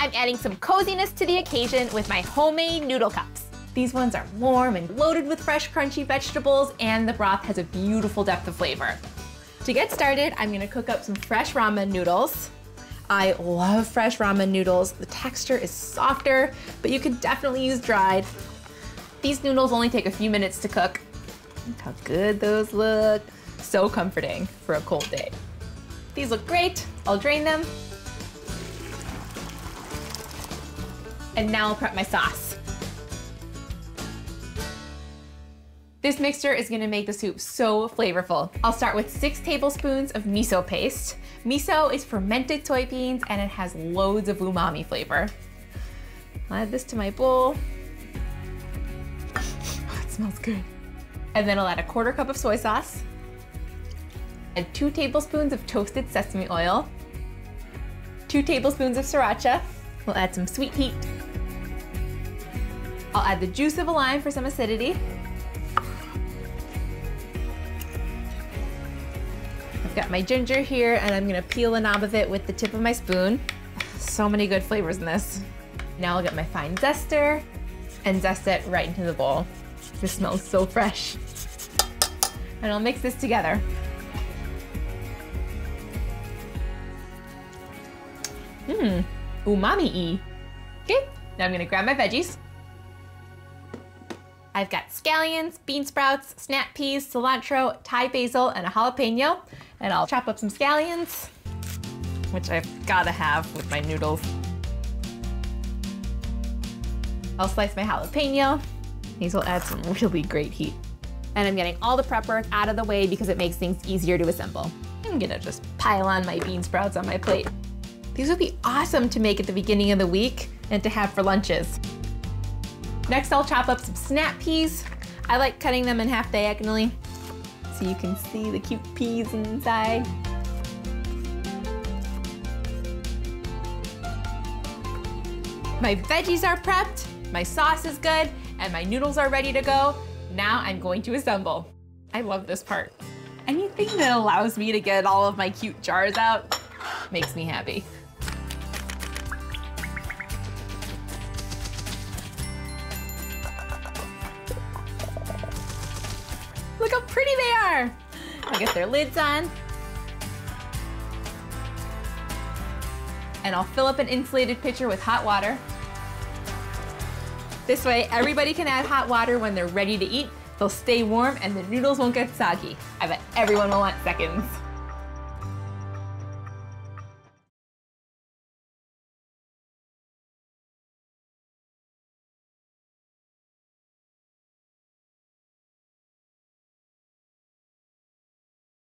I'm adding some coziness to the occasion with my homemade noodle cups. These ones are warm and loaded with fresh, crunchy vegetables, and the broth has a beautiful depth of flavor. To get started, I'm gonna cook up some fresh ramen noodles. I love fresh ramen noodles. The texture is softer, but you can definitely use dried. These noodles only take a few minutes to cook. Look how good those look. So comforting for a cold day. These look great. I'll drain them. And now I'll prep my sauce. This mixture is gonna make the soup so flavorful. I'll start with 6 tablespoons of miso paste. Miso is fermented soybeans and it has loads of umami flavor. I'll add this to my bowl. Oh, it smells good. And then I'll add a 1/4 cup of soy sauce. Add 2 tablespoons of toasted sesame oil. 2 tablespoons of sriracha. We'll add some sweet heat. I'll add the juice of a lime for some acidity. I've got my ginger here and I'm gonna peel the knob of it with the tip of my spoon. So many good flavors in this. Now I'll get my fine zester and zest it right into the bowl. This smells so fresh. And I'll mix this together. Umami-y. Okay, now I'm gonna grab my veggies. I've got scallions, bean sprouts, snap peas, cilantro, Thai basil, and a jalapeno. And I'll chop up some scallions, which I've gotta have with my noodles. I'll slice my jalapeno. These will add some really great heat. And I'm getting all the prep work out of the way because it makes things easier to assemble. I'm gonna just pile on my bean sprouts on my plate. These would be awesome to make at the beginning of the week and to have for lunches. Next, I'll chop up some snap peas. I like cutting them in half diagonally so you can see the cute peas inside. My veggies are prepped, my sauce is good, and my noodles are ready to go. Now I'm going to assemble. I love this part. Anything that allows me to get all of my cute jars out makes me happy. Look how pretty they are. I'll get their lids on. And I'll fill up an insulated pitcher with hot water. This way, everybody can add hot water when they're ready to eat. They'll stay warm and the noodles won't get soggy. I bet everyone will want seconds.